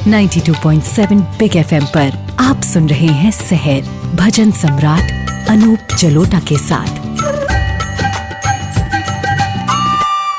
92.7 big FM पर आप सुन रहे हैं सहर भजन सम्राट अनूप जलोटा के साथ।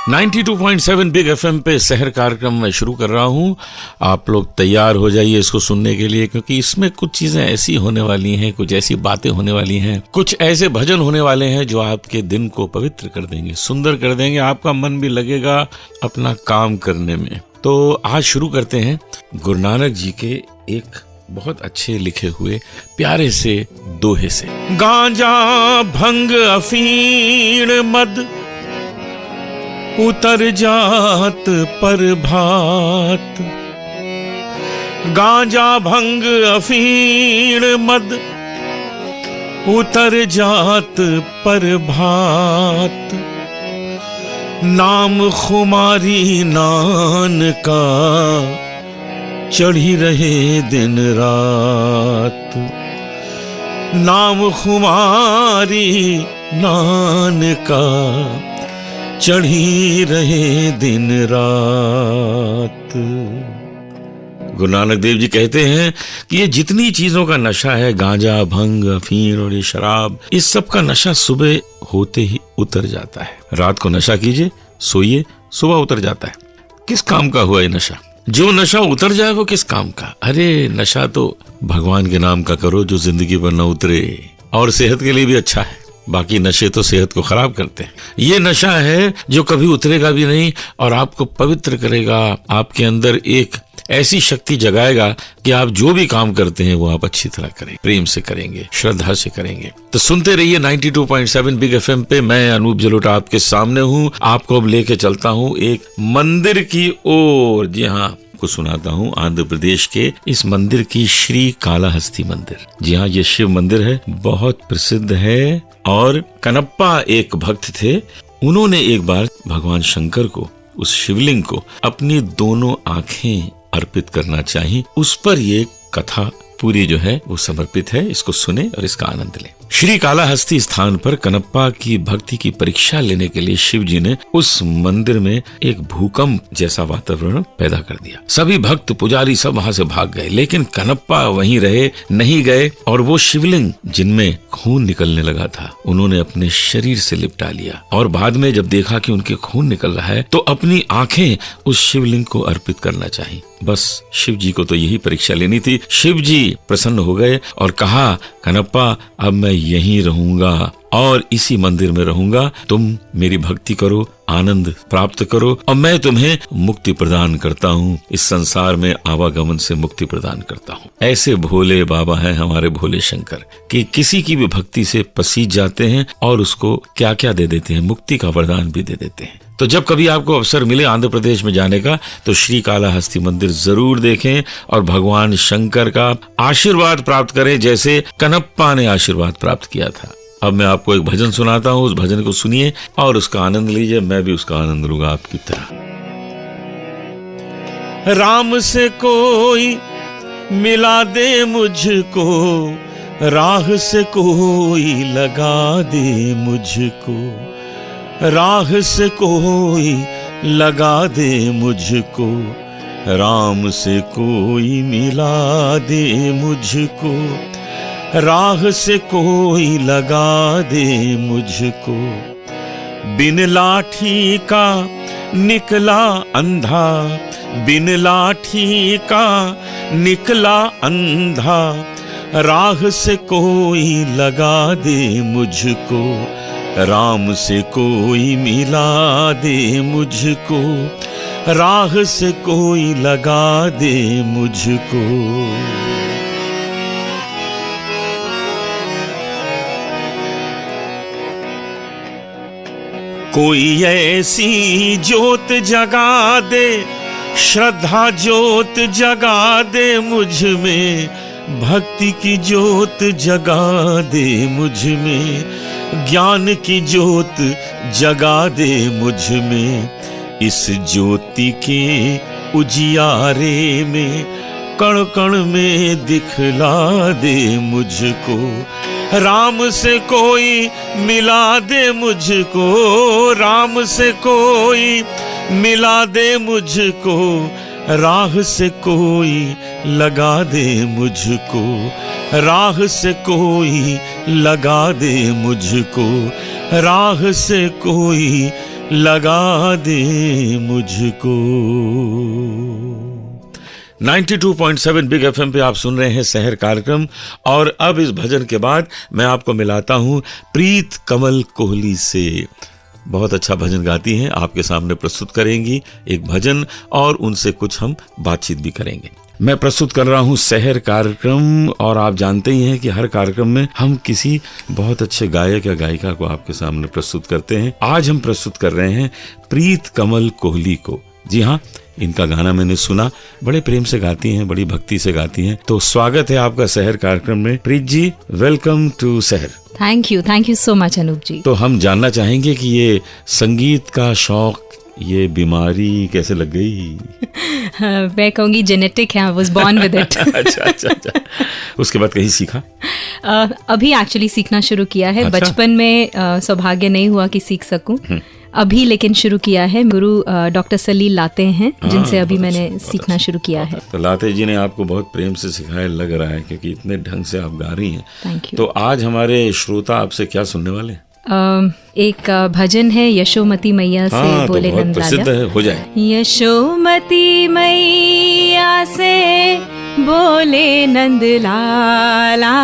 92.7 बिग FM पे सहर कार्यक्रम मैं शुरू कर रहा हूँ। आप लोग तैयार हो जाइए इसको सुनने के लिए, क्योंकि इसमें कुछ चीजें ऐसी होने वाली हैं, कुछ ऐसी बातें होने वाली हैं, कुछ ऐसे भजन होने वाले हैं जो आपके दिन को पवित्र कर देंगे, सुंदर कर देंगे। आपका मन भी लगेगा अपना काम करने में। तो आज शुरू करते हैं गुरु नानक जी के एक बहुत अच्छे लिखे हुए प्यारे से दोहे से। गांजा भंग अफीण मद उतर जात पर भात। गांजा भंग अफीण मद उतर जात पर भात। नाम खुमारी नान का चढ़ी रहे दिन रात। नाम खुमारी नान का चढ़ी रहे दिन रात। गुरु नानक देव जी कहते हैं कि ये जितनी चीजों का नशा है, गांजा, भंग, अफीम और ये शराब, इस सब का नशा सुबह होते ही उतर जाता है। रात को नशा कीजिए, सोइए, सुबह उतर जाता है। किस काम का हुआ ये नशा? जो नशा उतर जाए वो किस काम का? अरे नशा तो भगवान के नाम का करो जो जिंदगी पर न उतरे, और सेहत के लिए भी अच्छा है। बाकी नशे तो सेहत को खराब करते हैं। ये नशा है जो कभी उतरेगा भी नहीं और आपको पवित्र करेगा, आपके अंदर एक ऐसी शक्ति जगाएगा कि आप जो भी काम करते हैं वो आप अच्छी तरह करें, प्रेम से करेंगे, श्रद्धा से करेंगे। तो सुनते रहिए 92.7 बिग FM पे। मैं अनूप जलोटा आपके सामने हूँ। आपको अब लेके चलता हूँ एक मंदिर की ओर। जी हाँ, को सुनाता हूँ आंध्र प्रदेश के इस मंदिर की, श्री कालाहस्ती मंदिर। जी हाँ, ये शिव मंदिर है, बहुत प्रसिद्ध है। और कनप्पा एक भक्त थे, उन्होंने एक बार भगवान शंकर को, उस शिवलिंग को, अपनी दोनों आंखें अर्पित करना चाहिए। उस पर ये कथा पूरी जो है वो समर्पित है। इसको सुने और इसका आनंद लें। श्री कालाहस्ती स्थान पर कनप्पा की भक्ति की परीक्षा लेने के लिए शिव जी ने उस मंदिर में एक भूकंप जैसा वातावरण पैदा कर दिया। सभी भक्त पुजारी सब वहां से भाग गए, लेकिन कनप्पा वहीं रहे, नहीं गए। और वो शिवलिंग जिनमें खून निकलने लगा था, उन्होंने अपने शरीर से लिपटा लिया। और बाद में जब देखा कि उनके खून निकल रहा है तो अपनी आंखें उस शिवलिंग को अर्पित करना चाहिए। बस शिव जी को तो यही परीक्षा लेनी थी। शिव जी प्रसन्न हो गए और कहा, कनप्पा अब मैं यहीं रहूंगा और इसी मंदिर में रहूंगा। तुम मेरी भक्ति करो, आनंद प्राप्त करो और मैं तुम्हें मुक्ति प्रदान करता हूँ, इस संसार में आवागमन से मुक्ति प्रदान करता हूँ। ऐसे भोले बाबा हैं हमारे भोले शंकर कि किसी की भी भक्ति से पसीज जाते हैं और उसको क्या क्या दे देते हैं, मुक्ति का वरदान भी दे देते हैं। तो जब कभी आपको अवसर मिले आंध्र प्रदेश में जाने का तो श्री कालाहस्ती मंदिर जरूर देखें और भगवान शंकर का आशीर्वाद प्राप्त करें, जैसे कनप्पा ने आशीर्वाद प्राप्त किया था। अब मैं आपको एक भजन सुनाता हूँ, उस भजन को सुनिए और उसका आनंद लीजिए। मैं भी उसका आनंद लूंगा आपकी तरह। राम से कोई मिला दे मुझको, राह से कोई लगा दे मुझको, राह से कोई लगा दे मुझको, राम से कोई मिला दे मुझको, राह से कोई लगा दे मुझको। बिन लाठी का निकला अंधा, बिन लाठी का निकला अंधा, राह से कोई लगा दे मुझको, राम से कोई मिला दे मुझको, राह से कोई लगा दे मुझको। कोई ऐसी ज्योत जगा दे, श्रद्धा ज्योत जगा दे मुझ में, भक्ति की ज्योत जगा दे मुझ में, ज्ञान की ज्योत जगा दे मुझ में। इस ज्योति के उजियारे में कण कण में दिखला दे मुझको, राम से कोई मिला दे मुझको, राम से कोई मिला दे मुझको, राह से कोई लगा दे मुझको, राह से कोई लगा दे मुझको, राह से कोई लगा दे मुझको। 92.7 बिग एफएम पे आप सुन रहे हैं शहर कार्यक्रम। और अब इस भजन के बाद मैं आपको मिलाता हूं प्रीत कमल कोहली से। बहुत अच्छा भजन गाती हैं, आपके सामने प्रस्तुत करेंगी एक भजन और उनसे कुछ हम बातचीत भी करेंगे। मैं प्रस्तुत कर रहा हूं शहर कार्यक्रम और आप जानते ही हैं कि हर कार्यक्रम में हम किसी बहुत अच्छे गायक या गायिका को आपके सामने प्रस्तुत करते हैं। आज हम प्रस्तुत कर रहे हैं प्रीत कमल कोहली को। जी हाँ, इनका गाना मैंने सुना, बड़े प्रेम से गाती हैं, बड़ी भक्ति से गाती हैं। तो स्वागत है आपका शहर कार्यक्रम में। प्रीत जी, वेलकम टू शहर। Thank you so much Anoop ji. तो हम जानना चाहेंगे कि ये संगीत का शौक, ये बीमारी कैसे लग गई? मैं कहूँगी जेनेटिक है, I was born with it. अच्छा। उसके बाद कहीं सीखा? अभी एक्चुअली सीखना शुरू किया है। अच्छा? बचपन में सौभाग्य नहीं हुआ कि सीख सकूं, अभी लेकिन शुरू किया है। गुरु डॉक्टर सलील लाते हैं, जिनसे अभी मैंने सीखना शुरू किया है। तो लाते जी ने आपको बहुत प्रेम से सिखाया लग रहा है, क्योंकि इतने ढंग से आप गा रही हैं। Thank you. तो आज हमारे श्रोता आपसे क्या सुनने वाले? एक भजन है यशोमती मैया से बोले तो बहुत नंद प्रसिद्ध राजा। है, हो जाए। यशोमती मैया से बोले नंद लाला,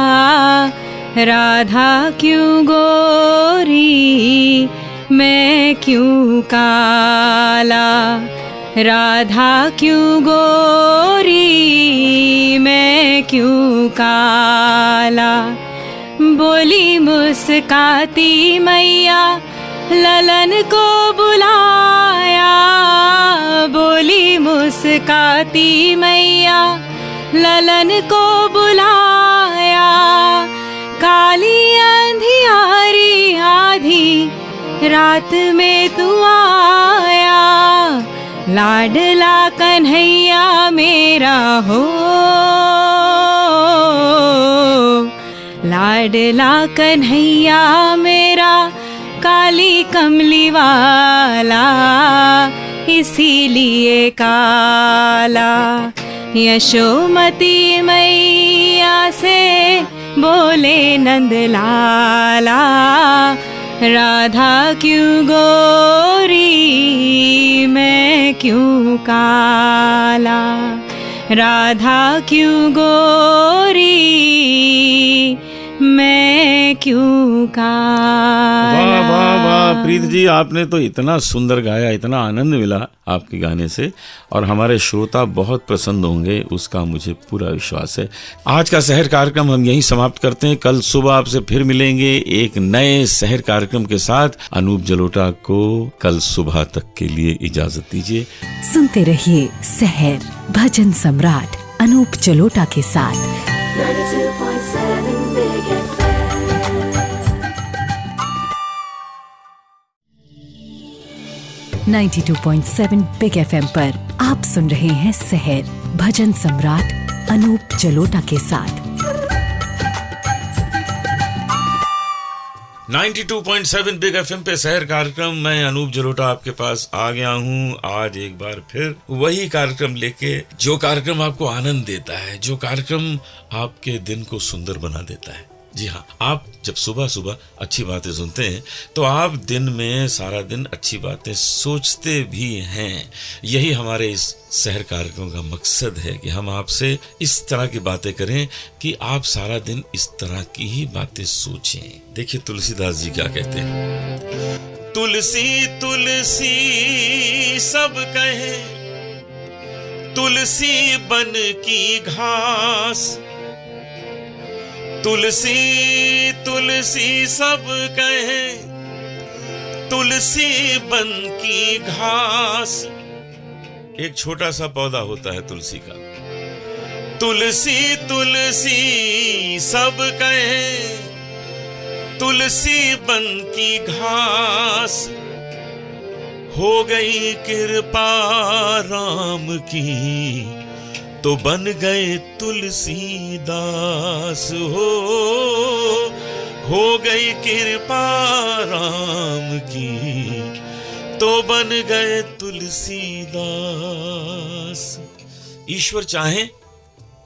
राधा क्यों गोरी मैं क्यों काला, राधा क्यों गोरी मैं क्यों काला। बोली मुस्काती मैया ललन को बुलाया, बोली मुस्काती मैया ललन को बुलाया। काली अंधियारी आधी रात में तू आया, लाडला कन्हैया मेरा हो, लाडला कन्हैया मेरा काली कमली वाला, इसीलिए काला। यशोमती मैया से बोले नंद लाला, राधा क्यों गोरी मैं क्यों काला, राधा क्यों गोरी मैं क्यों काला। वाह वाह वाह प्रीत जी, आपने तो इतना सुंदर गाया, इतना आनंद मिला आपके गाने से, और हमारे श्रोता बहुत प्रसन्न होंगे, उसका मुझे पूरा विश्वास है। आज का शहर कार्यक्रम हम यहीं समाप्त करते हैं। कल सुबह आपसे फिर मिलेंगे एक नए शहर कार्यक्रम के साथ। अनूप जलोटा को कल सुबह तक के लिए इजाजत दीजिए। सुनते रहिए शहर भजन सम्राट अनूप जलोटा के साथ। 92.7 Big FM. 92.7 बिग एफएम पर आप सुन रहे हैं शहर भजन सम्राट अनूप जलोटा के साथ। 92.7 बिग एफएम पे शहर कार्यक्रम, मैं अनूप जलोटा आपके पास आ गया हूँ आज एक बार फिर, वही कार्यक्रम लेके जो कार्यक्रम आपको आनंद देता है, जो कार्यक्रम आपके दिन को सुंदर बना देता है। जी हाँ, आप जब सुबह सुबह अच्छी बातें सुनते हैं तो आप दिन में सारा दिन अच्छी बातें सोचते भी हैं। यही हमारे इस शहर कार्यक्रम का मकसद है कि हम आपसे इस तरह की बातें करें कि आप सारा दिन इस तरह की ही बातें सोचें। देखिए तुलसीदास जी क्या कहते हैं। तुलसी तुलसी सब कहे, तुलसी बन की घास, तुलसी तुलसी सब कहे, तुलसी बन की घास। एक छोटा सा पौधा होता है तुलसी का। तुलसी तुलसी सब कहे, तुलसी बन की घास। हो गई कृपा राम की तो बन गए तुलसीदास। हो गई कृपा राम की तो बन गए तुलसीदास। तुलसीदास। ईश्वर चाहे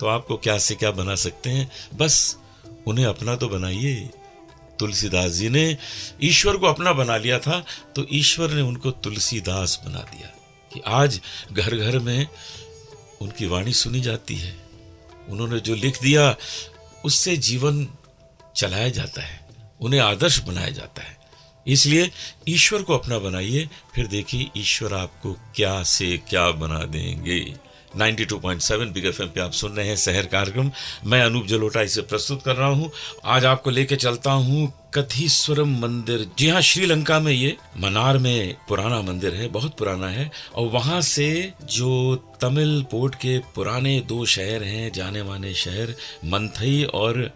तो आपको क्या से क्या बना सकते हैं, बस उन्हें अपना तो बनाइए। तुलसीदास जी ने ईश्वर को अपना बना लिया था, तो ईश्वर ने उनको तुलसीदास बना दिया कि आज घर घर में उनकी वाणी सुनी जाती है। उन्होंने जो लिख दिया उससे जीवन चलाया जाता है, उन्हें आदर्श बनाया जाता है। इसलिए ईश्वर को अपना बनाइए, फिर देखिए ईश्वर आपको क्या से क्या बना देंगे। 92.7 बिग एफएम पे आप सुन रहे हैं शहर कार्यक्रम। मैं अनूप जलोटा इसे प्रस्तुत कर रहा हूं। आज आपको लेके चलता हूं कथीश्वरम मंदिर। जी हाँ, श्रीलंका में ये मनार में पुराना मंदिर है, बहुत पुराना है। और वहां से जो तमिल पोर्ट के पुराने 2 शहर हैं, जाने माने शहर मंथई और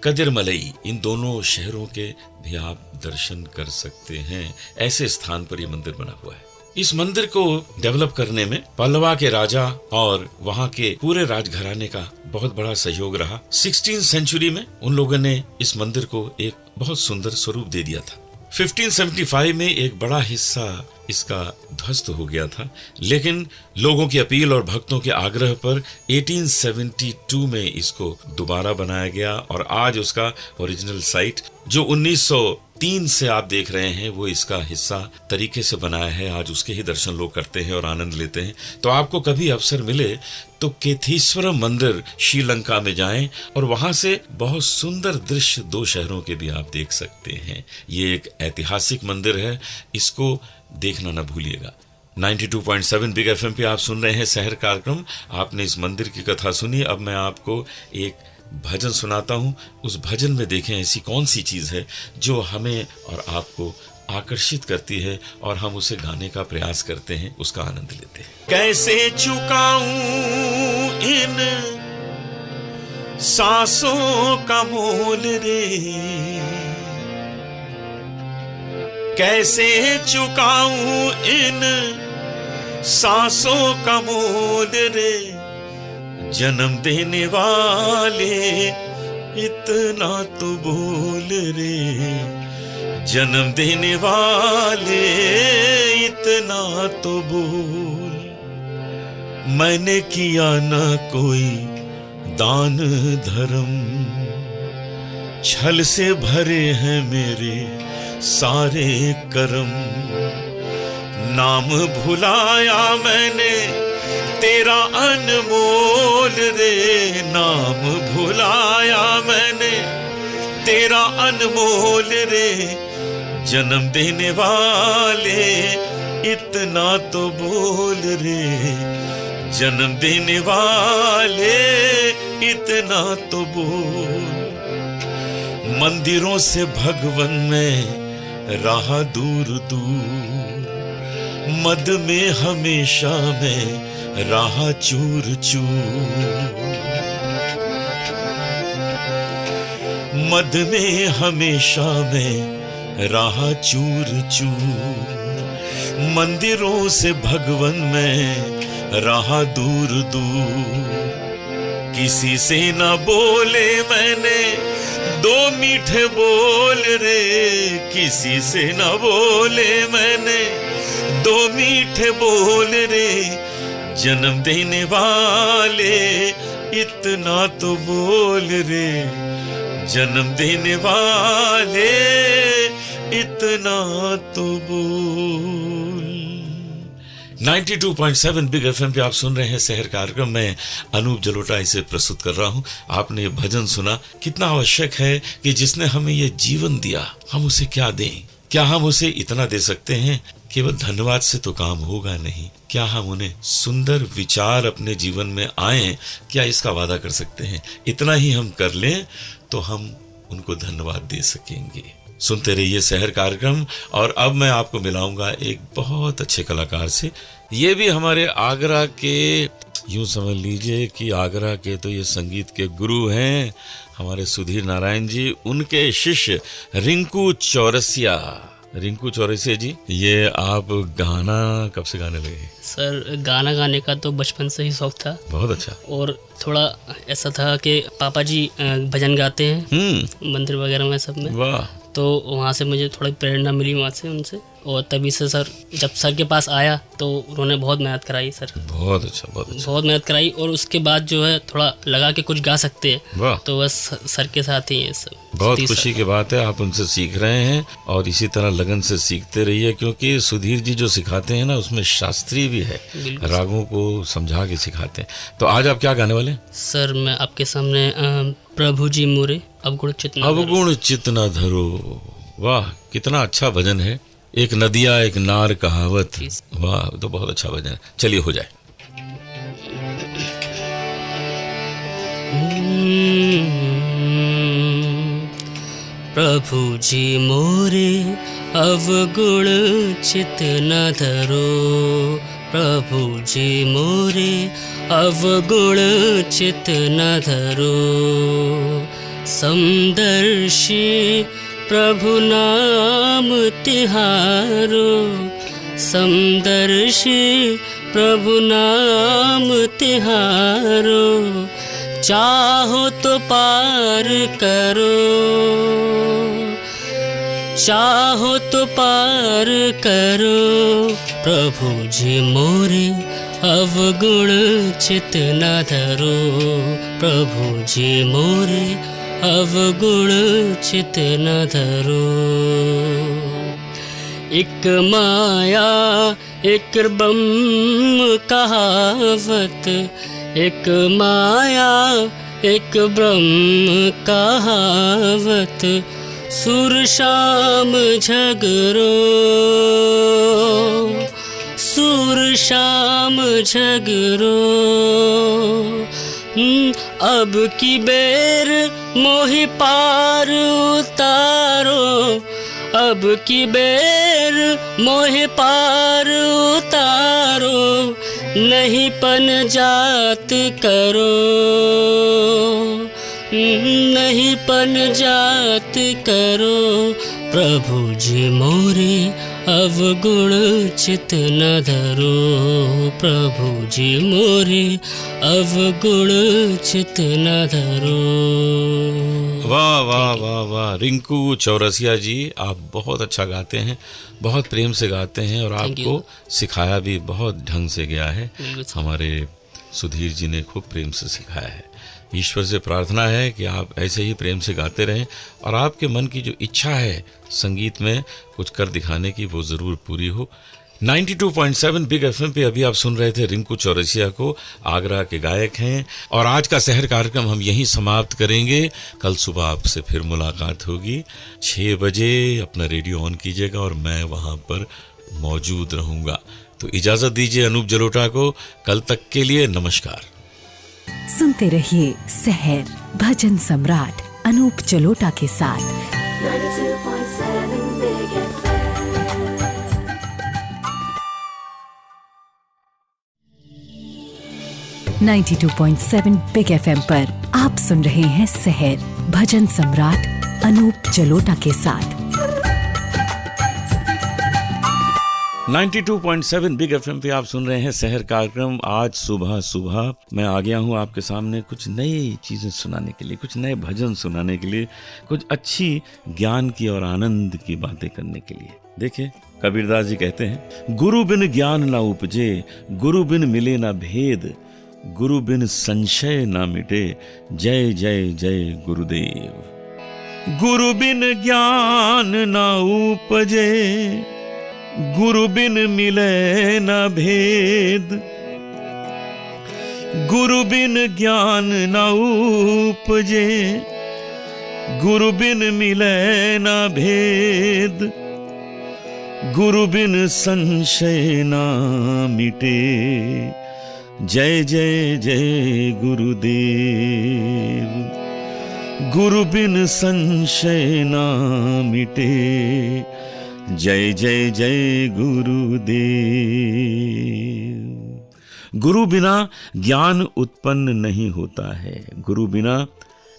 कदिरमलई, इन दोनों शहरों के भी आप दर्शन कर सकते हैं। ऐसे स्थान पर ये मंदिर बना हुआ है। इस मंदिर को डेवलप करने में पल्लवा के राजा और वहां के पूरे राजघराने का बहुत बड़ा सहयोग रहा। 16वीं सेंचुरी में उन लोगों ने इस मंदिर को एक बहुत सुंदर स्वरूप दे दिया था। 1575 में एक बड़ा हिस्सा इसका ध्वस्त हो गया था, लेकिन लोगों की अपील और भक्तों के आग्रह पर 1872 में इसको दोबारा बनाया गया और आज उसका ओरिजिनल साइट जो 1903 से आप देख रहे हैं वो इसका हिस्सा तरीके से बनाया है। आज उसके ही दर्शन लोग करते हैं और आनंद लेते हैं। तो आपको कभी अवसर मिले तो केथीश्वरम मंदिर श्रीलंका में जाएं और वहां से बहुत सुंदर दृश्य 2 शहरों के भी आप देख सकते हैं। ये एक ऐतिहासिक मंदिर है, इसको देखना न भूलिएगा। 92.7 बिग एफएम पे आप सुन रहे हैं शहर कार्यक्रम। आपने इस मंदिर की कथा सुनी, अब मैं आपको एक भजन सुनाता हूं। उस भजन में देखें ऐसी कौन सी चीज है जो हमें और आपको आकर्षित करती है और हम उसे गाने का प्रयास करते हैं, उसका आनंद लेते हैं। कैसे चुकाऊं इन सांसों का मोल रे, कैसे चुकाऊं इन सांसों का मोल रे, जन्म देने वाले इतना तो बोल रे, जन्म देने वाले इतना तो बोल। मैंने किया ना कोई दान धर्म, छल से भरे हैं मेरे सारे कर्म, नाम भुलाया मैंने तेरा अनमोल रे, नाम भुलाया मैंने तेरा अनमोल रे, जन्म देने वाले इतना तो बोल रे, जन्म देने वाले इतना तो बोल। मंदिरों से भगवन में रहा दूर दूर, मद में हमेशा में रहा चूर चूर, मद में हमेशा में रहा चूर चूर। मंदिरों से भगवन में रहा दूर दूर, किसी से न बोले मैंने 2 मीठे बोल रे, किसी से न बोले मैंने 2 मीठे बोल रे, जन्म देने वाले इतना तो बोल रे, जन्म देने वाले इतना तो बोल। 92.7 बिग एफएम पे आप सुन रहे हैं शहर कार्यक्रम में अनूप जलोटा इसे प्रस्तुत कर रहा हूं। आपने ये भजन सुना, कितना आवश्यक है कि जिसने हमें ये जीवन दिया हम उसे क्या दें। क्या हम उसे इतना दे सकते हैं? केवल धन्यवाद से तो काम होगा नहीं। क्या हम उन्हें सुंदर विचार अपने जीवन में आए, क्या इसका वादा कर सकते हैं? इतना ही हम कर लें तो हम उनको धन्यवाद दे सकेंगे। सुनते रहिए शहर कार्यक्रम। और अब मैं आपको मिलाऊंगा एक बहुत अच्छे कलाकार से। ये भी हमारे आगरा के, यूं समझ लीजिए कि आगरा के तो ये संगीत के गुरु हैं हमारे सुधीर नारायण जी। उनके शिष्य रिंकू चौरसिया। रिंकू चौरसिया जी, ये आप गाना कब से गाने लगे? सर, गाना गाने का तो बचपन से ही शौक था। बहुत अच्छा। और थोड़ा ऐसा था कि पापा जी भजन गाते हैं मंदिर वगैरह में, सब में। वाह। तो वहाँ से मुझे थोड़ी प्रेरणा मिली, वहाँ से उनसे। और तभी से सर जब सर के पास आया तो उन्होंने बहुत मेहनत कराई सर, बहुत अच्छा, बहुत अच्छा। बहुत मेहनत कराई। और उसके बाद जो है थोड़ा लगा कि कुछ गा सकते हैं, वाह, तो बस सर के साथ ही है सब। बहुत सुधीर खुशी सर। की बात है, आप उनसे सीख रहे हैं और इसी तरह लगन से सीखते रहिए, क्योंकि सुधीर जी जो सिखाते हैं ना उसमें शास्त्रीय भी है, बिल्कुल। रागों को समझा के सिखाते हैं। तो आज आप क्या गाने वाले हैं? सर मैं आपके सामने प्रभु जी मोरे अवगुण चित न धरो। अवगुण चित न धरो। वाह, कितना अच्छा भजन है। एक नदिया एक नार कहावत। वाह, तो बहुत अच्छा भजन है। चलिए हो जाए। प्रभु जी मोरे अवगुण चित न धरो, प्रभु जी मोरे अवगुण चित न धरो। समदर्शी प्रभु नाम तिहारो, समदर्शी प्रभु नाम तिहारो। चाहो तो पार करो, चाहो तो पार करो। प्रभु जी मोरे अवगुण चित न धरो, प्रभु जी मोरे अवगुण चित न धरो। एक माया एक ब्रह्म कहावत, एक माया एक ब्रह्म कहावत। सुर शाम झगरो, सुर शाम झगरो। अब की बेर मोहि पार उतारो, अब की बेर मोहि पार उतारो। नहीं पन जात करो, नहीं पन जात करो। प्रभु जी मोरे अवगुण चित न धरो, प्रभु जी मोरे अवगुण चित न धरो। वाह वाह वाह वाह, रिंकू चौरसिया जी, आप बहुत अच्छा गाते हैं, बहुत प्रेम से गाते हैं और आपको सिखाया भी बहुत ढंग से गया है। हमारे सुधीर जी ने खूब प्रेम से सिखाया है। ईश्वर से प्रार्थना है कि आप ऐसे ही प्रेम से गाते रहें और आपके मन की जो इच्छा है संगीत में कुछ कर दिखाने की, वो ज़रूर पूरी हो। 92.7 बिग एफएम पे अभी आप सुन रहे थे रिंकू चौरसिया को, आगरा के गायक हैं। और आज का शहर कार्यक्रम हम यहीं समाप्त करेंगे। कल सुबह आपसे फिर मुलाकात होगी 6 बजे। अपना रेडियो ऑन कीजिएगा और मैं वहाँ पर मौजूद रहूँगा। तो इजाज़त दीजिए अनूप जलोटा को। कल तक के लिए नमस्कार। सुनते रहिए शहर भजन सम्राट अनूप जलोटा के साथ। 92.7 Big FM. 92.7 बिग एफएम पर आप सुन रहे हैं शहर भजन सम्राट अनूप जलोटा के साथ। 92.7 बिग एफएम पे आप सुन रहे हैं शहर कार्यक्रम। आज सुबह सुबह मैं आ गया हूँ आपके सामने कुछ नई चीज़ें सुनाने के लिए, कुछ नए भजन सुनाने के लिए, कुछ अच्छी ज्ञान की और आनंद की बातें करने के लिए। देखिए, कबीरदास जी कहते हैं, गुरु बिन ज्ञान ना उपजे, गुरु बिन मिले ना भेद, गुरु बिन संशय ना मिटे, जय जय जय गुरुदेव। गुरु बिन ज्ञान ना उपजे, गुरु बिन मिले न भेद, गुरु बिन ज्ञान न उपजे, गुरु बिन मिले न भेद, गुरु बिन संशय न मिटे, जय जय जय गुरुदेव। गुरु बिन संशय न मिटे, जय जय जय गुरुदेव। गुरु बिना ज्ञान उत्पन्न नहीं होता है, गुरु बिना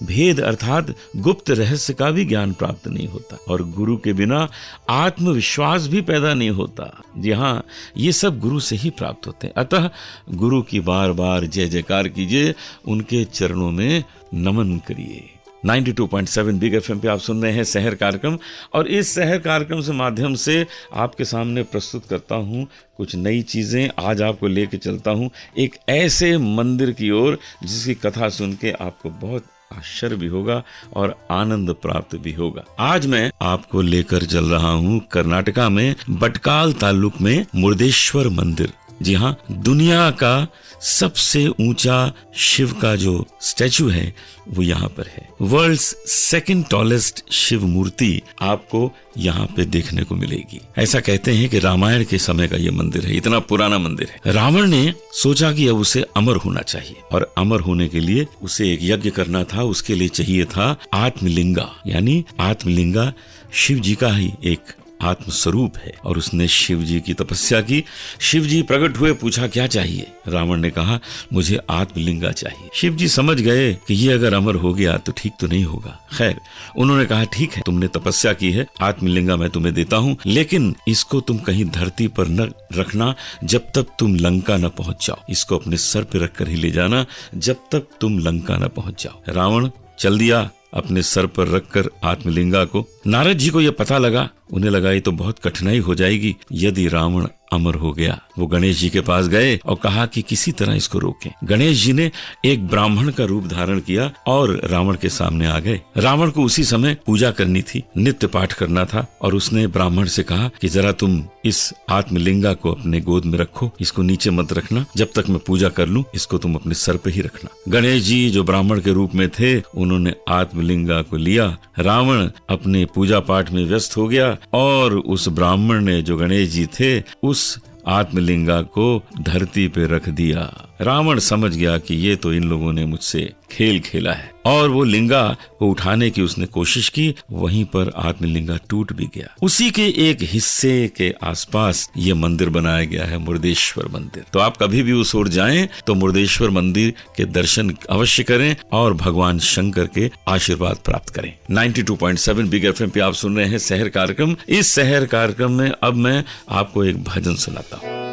भेद अर्थात गुप्त रहस्य का भी ज्ञान प्राप्त नहीं होता, और गुरु के बिना आत्मविश्वास भी पैदा नहीं होता। जी हाँ, ये सब गुरु से ही प्राप्त होते हैं। अतः गुरु की बार बार जय जयकार कीजिए, उनके चरणों में नमन करिए। 92.7 बिग एफएम पे आप सुन रहे हैं शहर कार्यक्रम, और इस शहर कार्यक्रम से माध्यम से आपके सामने प्रस्तुत करता हूँ कुछ नई चीज़ें। आज आपको लेके चलता हूँ एक ऐसे मंदिर की ओर जिसकी कथा सुन के आपको बहुत आश्चर्य भी होगा और आनंद प्राप्त भी होगा। आज मैं आपको लेकर चल रहा हूँ कर्नाटका में बटकाल तालुक में मुर्देश्वर मंदिर। जी हाँ, दुनिया का सबसे ऊंचा शिव का जो स्टैचू है वो यहाँ पर है। वर्ल्ड्स सेकंड टॉलेस्ट शिव मूर्ति आपको यहाँ पे देखने को मिलेगी। ऐसा कहते हैं कि रामायण के समय का ये मंदिर है, इतना पुराना मंदिर है। रावण ने सोचा कि अब उसे अमर होना चाहिए, और अमर होने के लिए उसे एक यज्ञ करना था। उसके लिए चाहिए था आत्मलिंगा, यानी आत्मलिंगा शिव जी का ही एक आत्म स्वरूप है। और उसने शिव जी की तपस्या की। शिव जी प्रकट हुए, पूछा क्या चाहिए। रावण ने कहा मुझे आत्मलिंगा चाहिए। शिव जी समझ गए कि ये अगर अमर हो गया तो ठीक तो नहीं होगा। खैर, उन्होंने कहा ठीक है, तुमने तपस्या की है, आत्मलिंगा मैं तुम्हें देता हूँ, लेकिन इसको तुम कहीं धरती पर न रखना जब तक तुम लंका न पहुंच जाओ। इसको अपने सर पे रख कर ही ले जाना जब तक तुम लंका न पहुंच जाओ। रावण चल दिया अपने सर पर रखकर आत्मलिंगा को। नारद जी को यह पता लगा, उन्हें लगा ये तो बहुत कठिनाई हो जाएगी यदि रावण अमर हो गया। वो गणेश जी के पास गए और कहा कि किसी तरह इसको रोकें। गणेश जी ने एक ब्राह्मण का रूप धारण किया और रावण के सामने आ गए। रावण को उसी समय पूजा करनी थी, नित्य पाठ करना था, और उसने ब्राह्मण से कहा कि जरा तुम इस आत्मलिंगा को अपने गोद में रखो, इसको नीचे मत रखना, जब तक मैं पूजा कर लूं इसको तुम अपने सर पे ही रखना। गणेश जी जो ब्राह्मण के रूप में थे, उन्होंने आत्मलिंगा को लिया। रावण अपने पूजा पाठ में व्यस्त हो गया, और उस ब्राह्मण ने जो गणेश जी थे उस आत्मलिंगा को धरती पे रख दिया। रावण समझ गया कि ये तो इन लोगों ने मुझसे खेल खेला है, और वो लिंगा को उठाने की उसने कोशिश की। वहीं पर आत्मलिंगा टूट भी गया। उसी के एक हिस्से के आसपास ये मंदिर बनाया गया है, मुर्देश्वर मंदिर। तो आप कभी भी उस ओर जाएं तो मुर्देश्वर मंदिर के दर्शन अवश्य करें और भगवान शंकर के आशीर्वाद प्राप्त करें। 92.7 बिग एफएम पे आप सुन रहे हैं शहर कार्यक्रम। इस शहर कार्यक्रम में अब मैं आपको एक भजन सुनाता हूँ।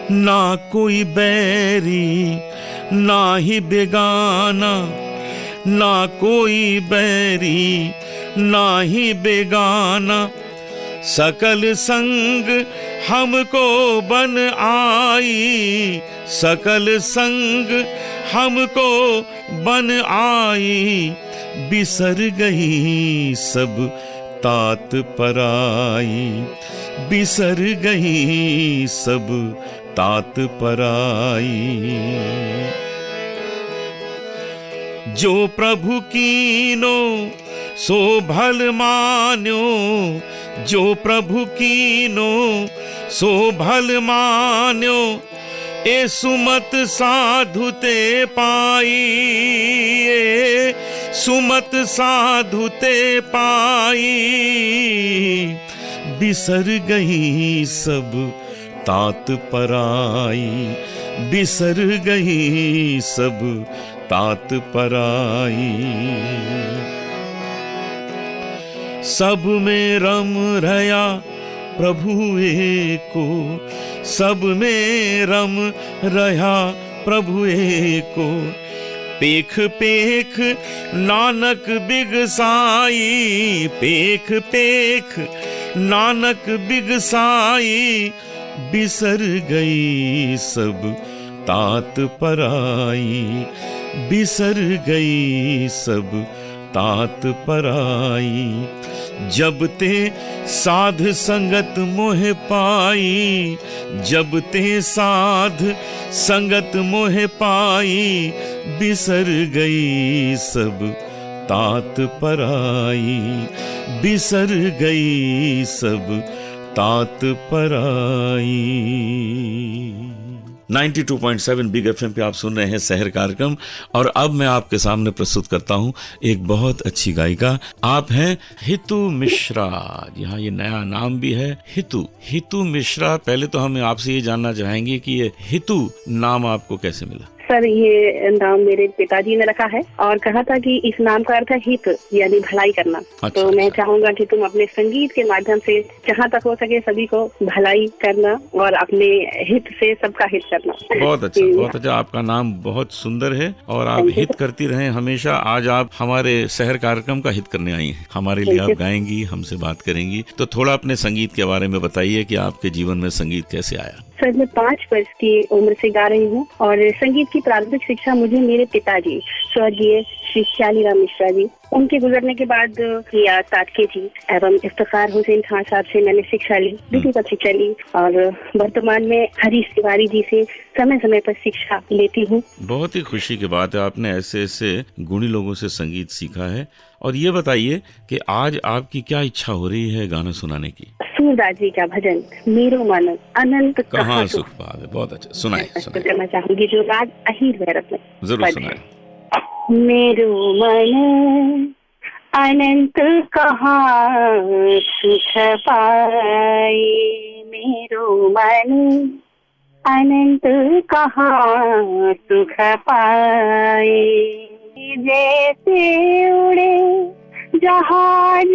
ना कोई बैरी ना ही बेगाना, ना कोई बैरी ना ही बेगाना, सकल संग हमको बन आई, सकल संग हमको बन आई, बिसर गई सब तात पराई, बिसर गई सब तात पराई। जो प्रभु कीनो सो भल मान्यो, जो प्रभु कीनो सो भल मान्यो, ए सुमत साधु ते पाई, ए सुमत साधु ते पाई, बिसर गई सब तात पराई, बिसर गई सब तात पराई। सब में रम रया प्रभु एको, सब में रम रहा प्रभु एको, पेख पेख नानक बिगसाई, पेख पेख नानक बिगसाई, बिसर गई सब तात पराई, बिसर गई सब तात पराई। जब ते साध संगत मोह पाई, जब ते साध संगत मोह पाई, बिसर गई सब तात पराई, बिसर गई सब तात पराई। 92.7 बिग एफएम पे आप सुन रहे हैं शहर कार्यक्रम, और अब मैं आपके सामने प्रस्तुत करता हूं एक बहुत अच्छी गायिका। आप हैं हितू मिश्रा। यहाँ ये नया नाम भी है, हितू मिश्रा। पहले तो हम आपसे ये जानना चाहेंगे कि ये हितू नाम आपको कैसे मिला? सर ये नाम मेरे पिताजी ने रखा है और कहा था कि इस नाम का अर्थ है हित यानी भलाई करना। तो मैं चाहूंगा कि तुम अपने संगीत के माध्यम से जहाँ तक हो सके सभी को भलाई करना और अपने हित से सबका हित करना। बहुत अच्छा, बहुत अच्छा। आपका नाम बहुत सुंदर है और आप हित करती रहें हमेशा। आज आप हमारे शहर कार्यक्रम का हित करने आई हैं, हमारे लिए आप गाएंगी, हमसे बात करेंगी। तो थोड़ा अपने संगीत के बारे में बताइए कि आपके जीवन में संगीत कैसे आया। सर मैं 5 वर्ष की उम्र से गा रही हूँ और संगीत की प्रारंभिक शिक्षा मुझे मेरे पिताजी स्वर्गीय श्री श्यालीराम मिश्रा जी उनके गुजरने के बाद किया ताटके जी एवं इफ्तिखार हुसैन खान साहब से मैंने शिक्षा ली, विधिवत शिक्षा ली और वर्तमान में हरीश तिवारी जी से समय समय पर शिक्षा लेती हूँ। बहुत ही खुशी की बात है, आपने ऐसे ऐसे गुणी लोगों से संगीत सीखा है। और ये बताइए कि आज आपकी क्या इच्छा हो रही है गाना सुनाने की। सूरदास जी का भजन मेरो मन अनंत कहाँ सुख पावे, बहुत अच्छा, सुनाए सुनाए। मैं चाहूंगी जो राग अहीर भैरव में। जरूर सुनाए। मेरो मन अनंत कहाँ सुख पाए, मेरो मन अनंत कहाँ सुख पाए, जैसे उड़े जहाज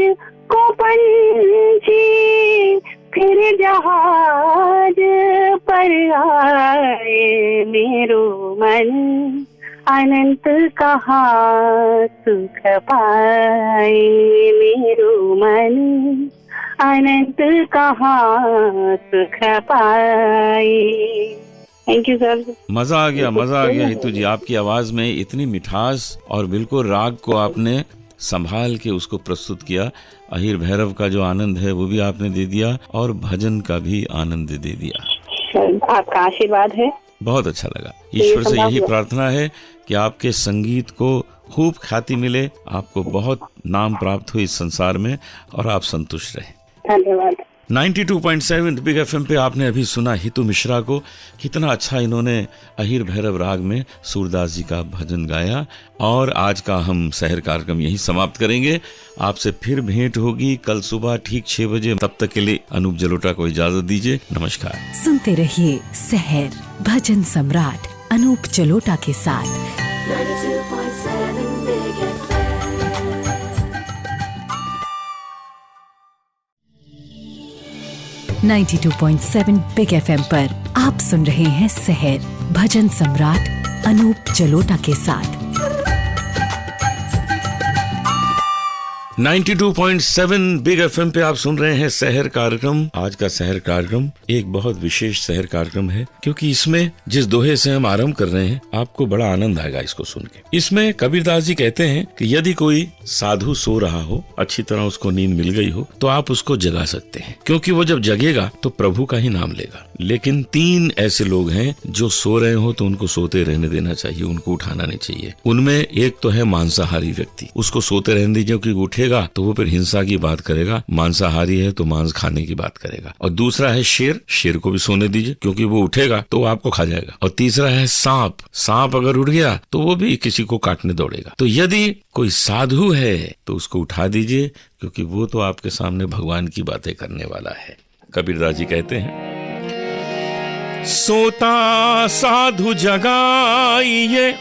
को पंछी फिर जहाज पर आए, मेरो मन अनंत कहाँ सुख पाए, मेरो मन अनंत कहाँ सुख पाए। Thank you sir. मजा आ गया हितू जी, आपकी आवाज में इतनी मिठास और बिल्कुल राग को आपने संभाल के उसको प्रस्तुत किया। अहीर भैरव का जो आनंद है वो भी आपने दे दिया और भजन का भी आनंद दे दिया। आपका आशीर्वाद है। बहुत अच्छा लगा। ईश्वर से यही प्रार्थना है कि आपके संगीत को खूब ख्याति मिले, आपको बहुत नाम प्राप्त हो इस संसार में और आप संतुष्ट रहे। धन्यवाद। 92.7 बिग एफएम पे आपने अभी सुना हितू मिश्रा को। कितना अच्छा इन्होंने अहीर भैरव राग में सूरदास जी का भजन गाया। और आज का हम शहर कार्यक्रम यही समाप्त करेंगे। आपसे फिर भेंट होगी कल सुबह ठीक 6 बजे। तब तक के लिए अनूप जलोटा को इजाजत दीजिए। नमस्कार। सुनते रहिए शहर भजन सम्राट अनूप जलोटा के साथ। 92.7 Big FM. 92.7 बिग एफएम पर आप सुन रहे हैं शहर भजन सम्राट अनूप जलोटा के साथ। 92.7 बिग एफएम पे आप सुन रहे हैं शहर कार्यक्रम। आज का शहर कार्यक्रम एक बहुत विशेष शहर कार्यक्रम है, क्योंकि इसमें जिस दोहे से हम आरंभ कर रहे हैं आपको बड़ा आनंद आएगा इसको सुन के। इसमें कबीरदास जी कहते हैं कि यदि कोई साधु सो रहा हो, अच्छी तरह उसको नींद मिल गई हो, तो आप उसको जगा सकते हैं, क्योंकि वो जब जगेगा तो प्रभु का ही नाम लेगा। लेकिन 3 ऐसे लोग हैं जो सो रहे हो तो उनको सोते रहने देना चाहिए, उनको उठाना नहीं चाहिए। उनमें एक तो है मांसाहारी व्यक्ति, उसको सोते रहने दीजिए, क्योंकि उठेगा तो वो फिर हिंसा की बात करेगा, मांसाहारी है तो मांस खाने की बात करेगा। और दूसरा है शेर, शेर को भी सोने दीजिए, क्योंकि वो उठेगा तो वो आपको खा जाएगा। और तीसरा है सांप, सांप अगर उठ गया तो वो भी किसी को काटने दौड़ेगा। तो यदि कोई साधु है तो उसको उठा दीजिए, क्योंकि वो तो आपके सामने भगवान की बातें करने वाला है। कबीरदास जी कहते हैं, सोता साधु जगाइए,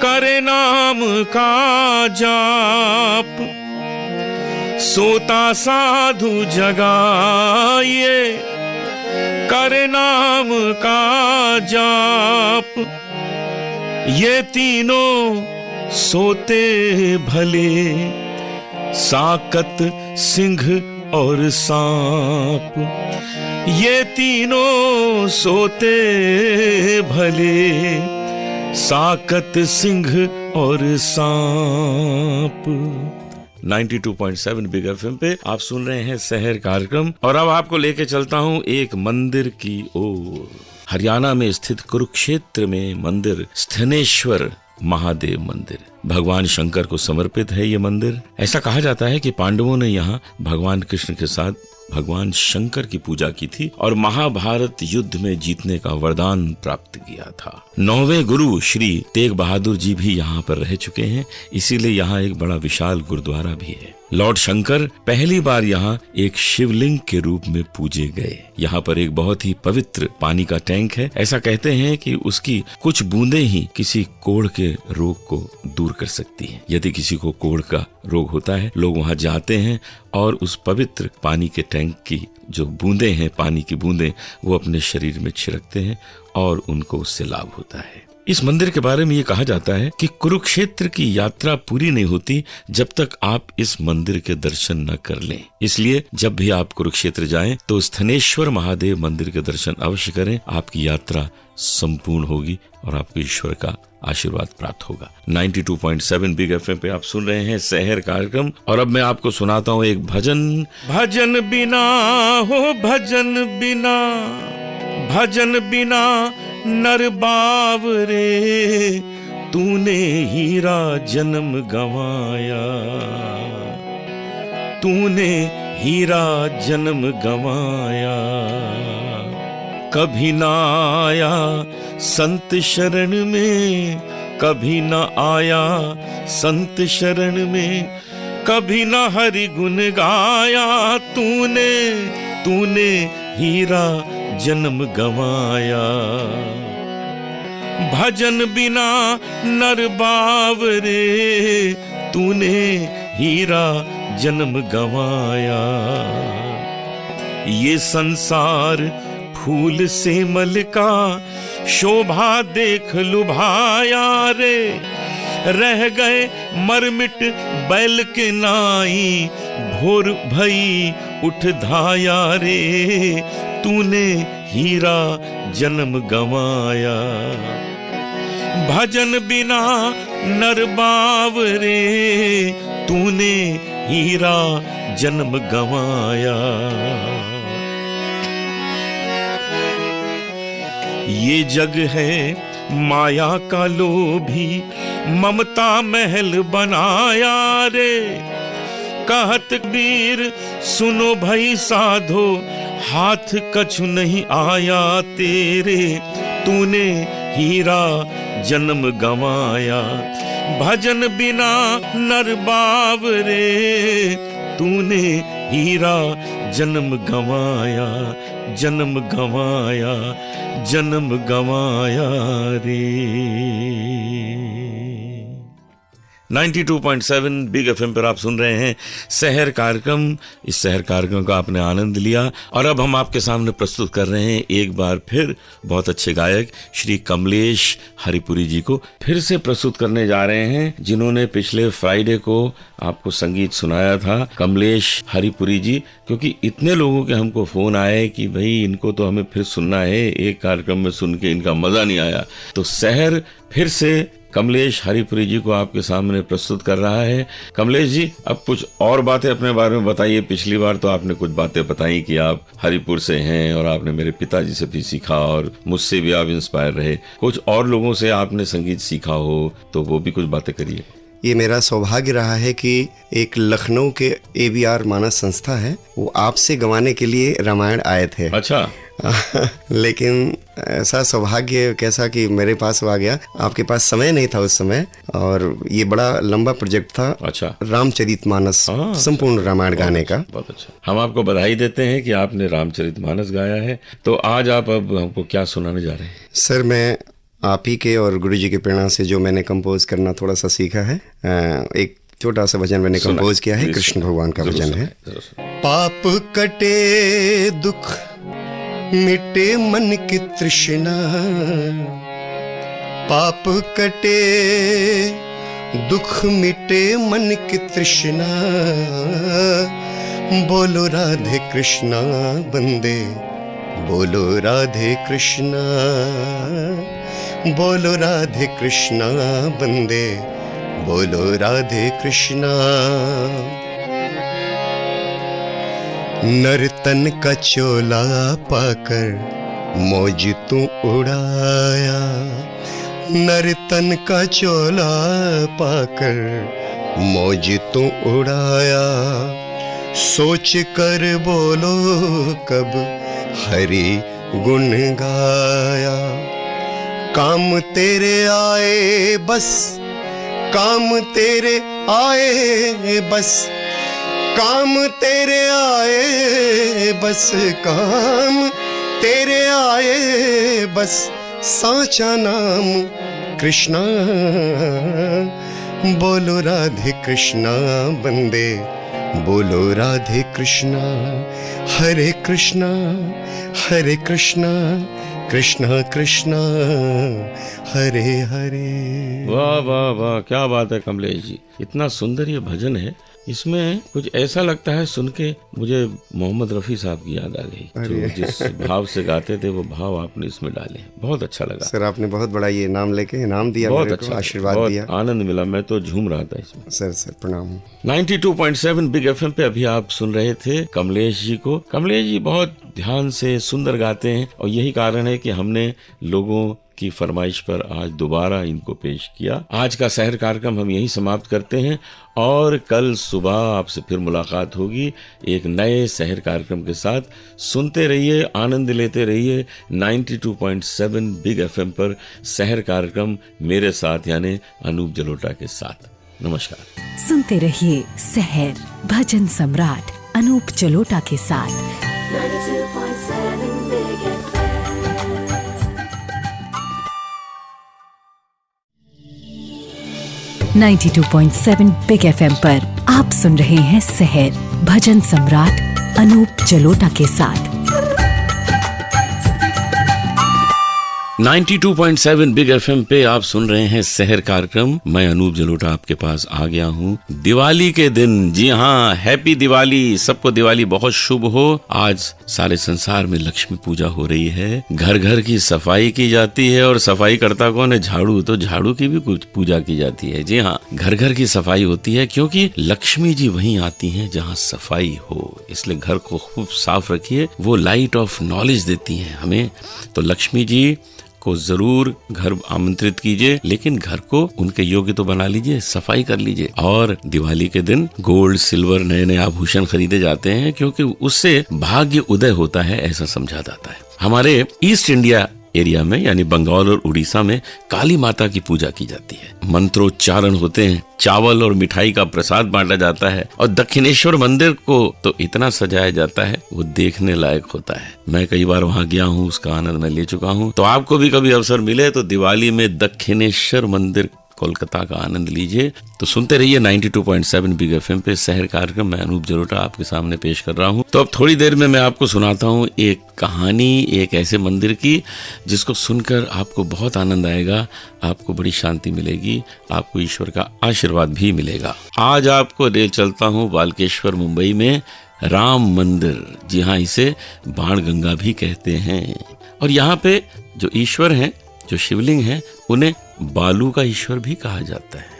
करे नाम का जाप। सोता साधु जगाइए, करे नाम का जाप। ये तीनों सोते भले, साकत सिंह और सांप। ये तीनों सोते भले, साकत सिंह और सांप। 92.7 बिग एफएम पे आप सुन रहे हैं शहर कार्यक्रम। और अब आपको लेके चलता हूँ एक मंदिर की ओर। हरियाणा में स्थित कुरुक्षेत्र में मंदिर स्थनेश्वर महादेव मंदिर, भगवान शंकर को समर्पित है ये मंदिर। ऐसा कहा जाता है कि पांडवों ने यहाँ भगवान कृष्ण के साथ भगवान शंकर की पूजा की थी और महाभारत युद्ध में जीतने का वरदान प्राप्त किया था। 9वें गुरु श्री तेग बहादुर जी भी यहाँ पर रह चुके हैं, इसीलिए यहाँ एक बड़ा विशाल गुरुद्वारा भी है। लॉर्ड शंकर पहली बार यहाँ एक शिवलिंग के रूप में पूजे गए। यहाँ पर एक बहुत ही पवित्र पानी का टैंक है। ऐसा कहते हैं कि उसकी कुछ बूंदें ही किसी कोढ़ के रोग को दूर कर सकती हैं। यदि किसी को कोढ़ का रोग होता है, लोग वहाँ जाते हैं और उस पवित्र पानी के टैंक की जो बूंदें हैं, पानी की बूंदें, वो अपने शरीर में छिड़कते हैं और उनको उससे लाभ होता है। इस मंदिर के बारे में ये कहा जाता है कि कुरुक्षेत्र की यात्रा पूरी नहीं होती जब तक आप इस मंदिर के दर्शन न कर लें। इसलिए जब भी आप कुरुक्षेत्र जाएं तो स्थनेश्वर महादेव मंदिर के दर्शन अवश्य करें। आपकी यात्रा संपूर्ण होगी और आपको ईश्वर का आशीर्वाद प्राप्त होगा। 92.7 बिग एफएम पे आप सुन रहे हैं सहर कार्यक्रम और अब मैं आपको सुनाता हूँ एक भजन। भजन बिना हो भजन बिना, भजन बिना नर बावरे, तूने हीरा जन्म गंवाया, तूने हीरा जन्म गंवाया। कभी ना आया संत शरण में, कभी ना आया संत शरण में, कभी ना हरि गुण गाया, तूने तूने हीरा जन्म गंवाया। भजन बिना नर बावरे, तूने हीरा जन्म गंवाया। ये संसार फूल से मल का, शोभा देख लुभाया रे, रह गए मरमिट बैल के नाई, भोर भई उठ धाया रे, तूने हीरा जन्म गंवाया। भजन बिना नर बावरे, तूने हीरा जन्म गंवाया। ये जग है माया का लोभी, ममता महल बनाया रे, कहत कबीर सुनो भई साधो, हाथ कछु नहीं आया तेरे, तूने हीरा जन्म गंवाया। भजन बिना नर बावरे, तूने हीरा जन्म गंवाया, जन्म गंवाया, जन्म गंवाया रे। 92.7 बिग एफएम पर आप सुन रहे हैं सहर कार्यक्रम। इस सहर कार्यक्रम का आपने आनंद लिया और अब हम आपके सामने प्रस्तुत कर रहे हैं एक बार फिर बहुत अच्छे गायक श्री कमलेश हरिपुरी जी को फिर से प्रस्तुत करने जा रहे हैं, जिन्होंने पिछले फ्राइडे को आपको संगीत सुनाया था। कमलेश हरिपुरी जी, क्योंकि इतने लोगों के हमको फोन आए कि भाई इनको तो हमें फिर सुनना है, एक कार्यक्रम में सुन के इनका मजा नहीं आया, तो सहर फिर से कमलेश हरिपुरी जी को आपके सामने प्रस्तुत कर रहा है। कमलेश जी, अब कुछ और बातें अपने बारे में बताइए। पिछली बार तो आपने कुछ बातें बताई कि आप हरिपुर से हैं और आपने मेरे पिताजी से भी सीखा और मुझसे भी आप इंस्पायर रहे। कुछ और लोगों से आपने संगीत सीखा हो तो वो भी कुछ बातें करिए। ये मेरा सौभाग्य रहा है कि एक लखनऊ के ABR मानस संस्था है, वो आपसे गवाने के लिए रामायण आए थे। अच्छा। लेकिन ऐसा सौभाग्य कैसा कि मेरे पास आ गया, आपके पास समय नहीं था उस समय, और ये बड़ा लंबा प्रोजेक्ट था। अच्छा। रामचरितमानस संपूर्ण रामायण गाने का। बहुत अच्छा। हम आपको बधाई देते हैं कि आपने रामचरितमानस गाया है। तो आज आप अब हमको क्या सुनाने जा रहे हैं? सर, मैं आप ही के और गुरु जी की प्रेरणा से जो मैंने कंपोज करना थोड़ा सा सीखा है, एक छोटा सा भजन मैंने कंपोज किया है। कृष्ण भगवान का भजन है। पाप कटे दुख मिटे मन की तृष्णा, पाप कटे दुख मिटे मन की तृष्णा, बोलो राधे कृष्णा बंदे, बोलो राधे कृष्णा, बोलो राधे कृष्णा बंदे, बोलो राधे कृष्णा। नर्तन का चोला पाकर मौज तू उड़ाया, नर्तन का चोला पाकर मौज तू उड़ाया, सोच कर बोलो कब हरि गुण गाया। काम तेरे आए बस, काम तेरे आए बस, काम तेरे आए बस, काम तेरे आए बस, साचा नाम कृष्णा। बोलो राधे कृष्णा बंदे, बोलो राधे कृष्णा। हरे कृष्णा हरे कृष्णा, कृष्णा कृष्णा हरे हरे। वाह वाह वाह, क्या बात है कमलेश जी, इतना सुंदर ये भजन है। इसमें कुछ ऐसा लगता है सुन के मुझे मोहम्मद रफी साहब की याद आ गई, जो जिस भाव से गाते थे वो भाव आपने इसमें डाले। बहुत अच्छा लगा सर, आपने बहुत बड़ा ये नाम लेके इनाम दिया, बहुत मेरे अच्छा, को आशीर्वाद बहुत दिया। आनंद मिला, मैं तो झूम रहा था इसमें। सर प्रणाम। 92.7 बिग एफएम पे अभी आप सुन रहे थे कमलेश जी को। कमलेश जी बहुत ध्यान से सुंदर गाते हैं और यही कारण है कि हमने लोगों की फरमाइश पर आज दोबारा इनको पेश किया। आज का शहर कार्यक्रम हम यही समाप्त करते हैं और कल सुबह आपसे फिर मुलाकात होगी एक नए शहर कार्यक्रम के साथ। सुनते रहिए, आनंद लेते रहिए 92.7 बिग एफएम पर शहर कार्यक्रम मेरे साथ यानी अनूप जलोटा के साथ। नमस्कार। सुनते रहिए शहर भजन सम्राट अनूप जलोटा के साथ। 92.7 Big FM. बिग एफएम पर आप सुन रहे हैं शहर भजन सम्राट अनूप जलोटा के साथ। 92.7 बिग एफएम पे आप सुन रहे हैं शहर कार्यक्रम। मैं अनूप जलोटा आपके पास आ गया हूँ दिवाली के दिन। जी हाँ, हैप्पी दिवाली, सबको दिवाली बहुत शुभ हो। आज सारे संसार में लक्ष्मी पूजा हो रही है, घर घर की सफाई की जाती है और सफाई करता कौन है? झाड़ू। तो झाड़ू की भी कुछ पूजा की जाती है। जी हाँ, घर घर की सफाई होती है क्योंकि लक्ष्मी जी वहीं आती हैं जहाँ सफाई हो, इसलिए घर को खूब साफ रखिए। वो लाइट ऑफ नॉलेज देती हैं हमें। तो लक्ष्मी जी को जरूर घर आमंत्रित कीजिए, लेकिन घर को उनके योग्य तो बना लीजिए, सफाई कर लीजिए। और दिवाली के दिन गोल्ड सिल्वर नए नए आभूषण खरीदे जाते हैं क्योंकि उससे भाग्य उदय होता है, ऐसा समझा जाता है। हमारे ईस्ट इंडिया एरिया में यानी बंगाल और उड़ीसा में काली माता की पूजा की जाती है। मंत्रोच्चारण होते हैं, चावल और मिठाई का प्रसाद बांटा जाता है और दक्षिणेश्वर मंदिर को तो इतना सजाया जाता है वो देखने लायक होता है। मैं कई बार वहां गया हूँ, उसका आनंद मैं ले चुका हूँ। तो आपको भी कभी अवसर मिले तो दिवाली में दक्षिणेश्वर मंदिर कोलकाता का आनंद लीजिए। तो सुनते रहिए 92.7 बिग एफएम पे शहर कार्यक्रम। मैं अनूप जलोटा आपके सामने पेश कर रहा हूँ। तो अब थोड़ी देर में मैं आपको सुनाता हूँ एक कहानी एक ऐसे मंदिर की जिसको सुनकर आपको बहुत आनंद आएगा, आपको बड़ी शांति मिलेगी, आपको ईश्वर का आशीर्वाद भी मिलेगा। आज आपको ले चलता हूँ बालकेश्वर मुंबई में राम मंदिर। जी हाँ, इसे बाणगंगा भी कहते हैं। और यहाँ पे जो ईश्वर हैं, जो शिवलिंग हैं, उन्हें बालू का ईश्वर भी कहा जाता है।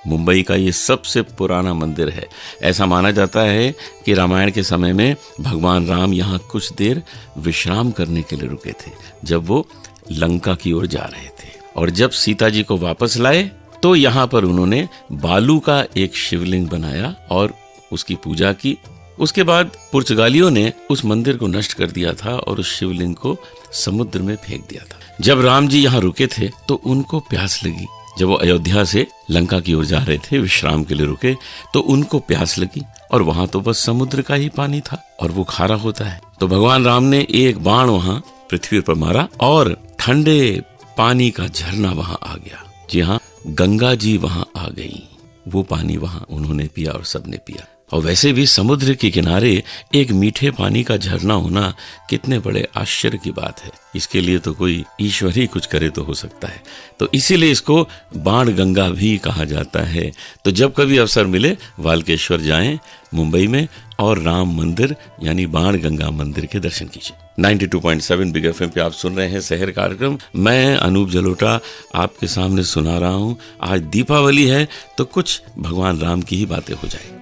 मुंबई का ये सबसे पुराना मंदिर है। ऐसा माना जाता है कि रामायण के समय में भगवान राम यहाँ कुछ देर विश्राम करने के लिए रुके थे जब वो लंका की ओर जा रहे थे। और जब सीता जी को वापस लाए तो यहाँ पर उन्होंने बालू का एक शिवलिंग बनाया और उसकी पूजा की। उसके बाद पुर्तगालियों ने उस मंदिर को नष्ट कर दिया था और उस शिवलिंग को समुद्र में फेंक दिया था। जब राम जी यहाँ रुके थे तो उनको प्यास लगी। जब वो अयोध्या से लंका की ओर जा रहे थे, विश्राम के लिए रुके, तो उनको प्यास लगी और वहां तो बस समुद्र का ही पानी था और वो खारा होता है। तो भगवान राम ने एक बाण वहां पृथ्वी पर मारा और ठंडे पानी का झरना वहां आ गया। जी हाँ, गंगा जी वहां आ गई। वो पानी वहां उन्होंने पिया और सबने पिया। और वैसे भी समुद्र के किनारे एक मीठे पानी का झरना होना कितने बड़े आश्चर्य की बात है। इसके लिए तो कोई ईश्वर ही कुछ करे तो हो सकता है। तो इसीलिए इसको बाणगंगा भी कहा जाता है। तो जब कभी अवसर मिले बालकेश्वर जाएं मुंबई में और राम मंदिर यानी बाणगंगा मंदिर के दर्शन कीजिए। 92.7 बिग एफएम पे आप सुन रहे हैं शहर कार्यक्रम। मैं अनूप जलोटा आपके सामने सुना रहा हूँ। आज दीपावली है तो कुछ भगवान राम की ही बातें हो जाए।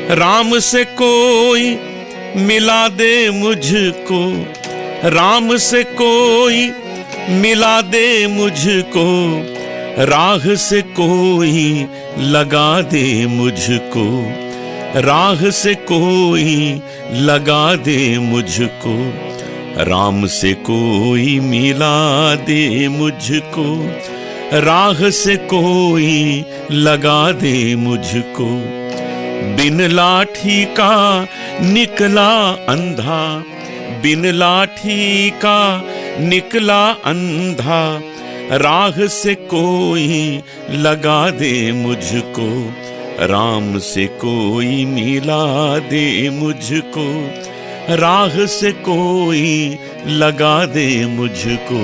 राम से कोई मिला दे मुझको, राम से कोई मिला दे मुझको, राह से कोई लगा दे मुझको, राह से कोई लगा दे मुझको, राम से कोई मिला दे मुझको, राह से कोई लगा दे मुझको, बिन लाठी का निकला अंधा, बिन लाठी का निकला अंधा, राह से कोई लगा दे मुझको, राम से कोई मिला दे मुझको, राह से कोई लगा दे मुझको।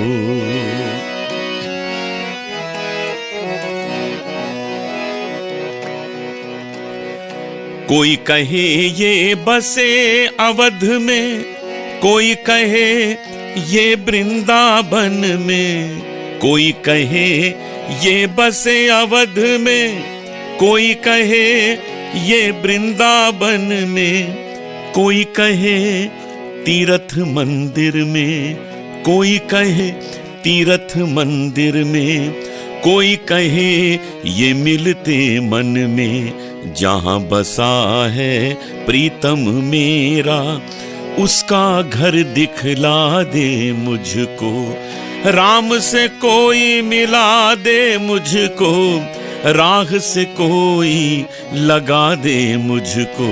कोई कहे ये बसे अवध में, कोई कहे ये वृंदावन में, कोई कहे ये बसे अवध में, कोई कहे ये वृंदावन में, कोई कहे तीर्थ मंदिर में, कोई कहे तीर्थ मंदिर में, कोई कहे ये मिलते मन में, जहां बसा है प्रीतम मेरा, उसका घर दिखला दे मुझको, राम से कोई मिला दे मुझको, राह से कोई लगा दे मुझको।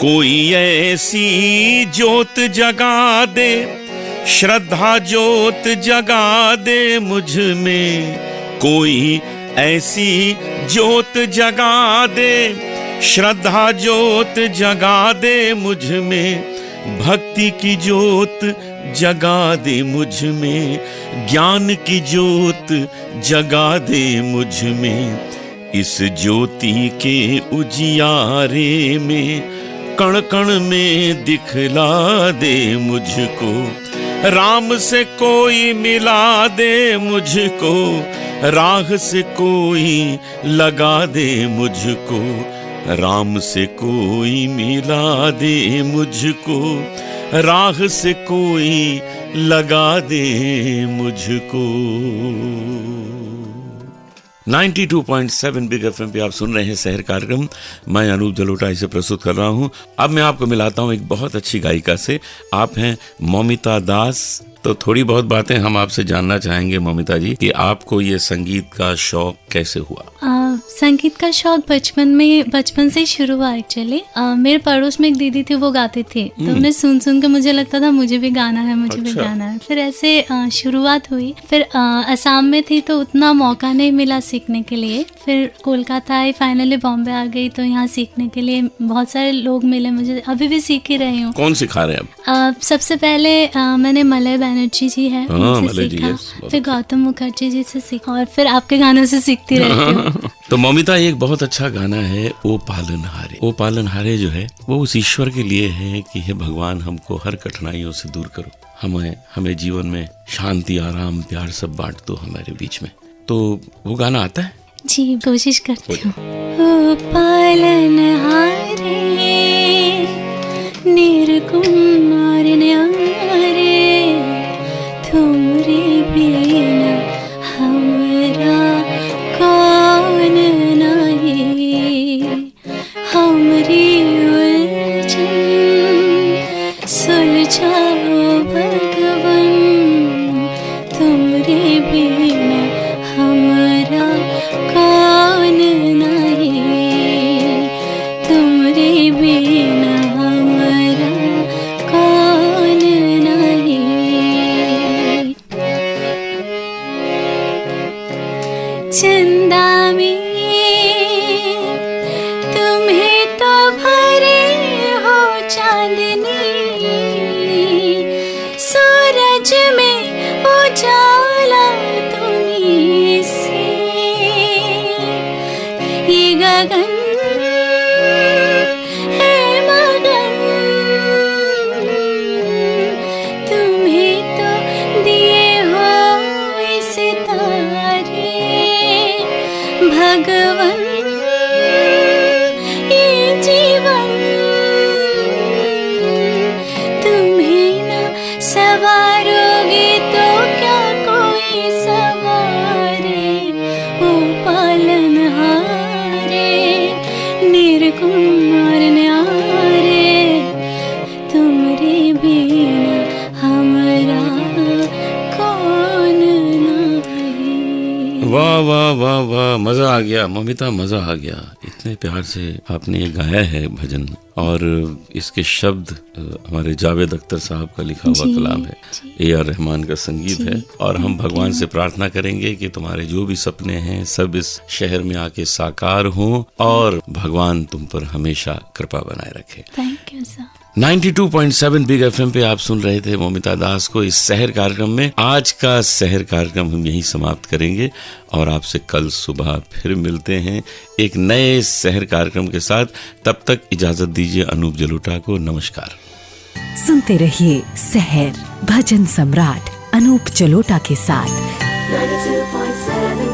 कोई ऐसी ज्योत जगा दे, श्रद्धा ज्योत जगा दे मुझ में, कोई ऐसी ज्योत जगा दे, श्रद्धा ज्योत जगा दे मुझ में, भक्ति की ज्योत जगा दे मुझ में, ज्ञान की ज्योत जगा दे मुझ में, इस ज्योति के उजियारे में कण कण में दिखला दे मुझको, राम से कोई मिला दे मुझको, राह से कोई लगा दे मुझको, राम से कोई मिला दे मुझको, राह से कोई लगा दे मुझको। 92.7 बिग एफएम पे आप सुन रहे हैं शहर कार्यक्रम। मैं अनूप जलोटा इसे प्रस्तुत कर रहा हूं। अब मैं आपको मिलाता हूं एक बहुत अच्छी गायिका से। आप हैं मौमिता दास। तो थोड़ी बहुत बातें हम आपसे जानना चाहेंगे मौमिता जी कि आपको ये संगीत का शौक कैसे हुआ? संगीत का शौक बचपन से शुरू हुआ एक्चुअली। मेरे पड़ोस में एक दीदी थी, वो गाते थे, तो उन्हें सुन सुन के मुझे लगता था मुझे भी गाना है, मुझे भी गाना है। फिर ऐसे शुरुआत हुई। फिर असम में थी तो उतना मौका नहीं मिला सीखने के लिए। फिर कोलकाता आई, फाइनली बॉम्बे आ गई, तो यहाँ सीखने के लिए बहुत सारे लोग मिले मुझे। अभी भी सीख ही रही हूँ। कौन सिखा रहे हैं अब? सबसे पहले मैंने मलय बनर्जी जी है, उनसे सीखा। फिर गौतम मुखर्जी जी से सीखा और फिर आपके गानों से सीखती रहती हूँ। तो मौमिता, एक बहुत अच्छा गाना है ओ पालनहारे। ओ पालनहारे जो है वो उस ईश्वर के लिए है कि हे भगवान, हमको हर कठिनाइयों से दूर करो, हमें जीवन में शांति, आराम, प्यार सब बांट दो हमारे बीच में। तो वो गाना आता है? जी, कोशिश करती हूँ। ओ पालनहारे निर्गुण और न्यारे, तुमरे बिना हमरा कौन नहीं, हमरी उलझन सुलझाओ भगवन, तुमरे बिना हमरा कौन नहीं, तुमरे बिना हमरा कौन नहीं। चंदा में तुम्हें तो भरे हो चांदनी, सूरज में उजाला तुम्हीं से, ये गगन है मगन, तुम्हें तो दिए हो इस तारे भगवन, ये जीवन तुम्हें ना सवारोगे तो क्या कोई सवारे। ओ पालनहारे निर्गुण और न्यारे, तुमरे बिना हमरा कौन नहीं। वाह वाह वाह वाह, मजा आ गया ममिता, मजा आ गया। इतने प्यार से आपने ये गाया है भजन, और इसके शब्द हमारे जावेद अख्तर साहब का लिखा हुआ कलाम है, A.R. रहमान का संगीत है। और हम भगवान से प्रार्थना करेंगे कि तुम्हारे जो भी सपने हैं सब इस शहर में आके साकार हों, और भगवान तुम पर हमेशा कृपा बनाए रखे। Thank you sir. 92.7 big FM पे आप सुन रहे थे मोमिता दास को इस शहर कार्यक्रम में। आज का शहर कार्यक्रम हम यहीं समाप्त करेंगे और आपसे कल सुबह फिर मिलते हैं एक नए शहर कार्यक्रम के साथ। तब तक इजाजत दीजिए अनूप जलोटा को। नमस्कार। सुनते रहिए शहर भजन सम्राट अनूप जलोटा के साथ। 92.7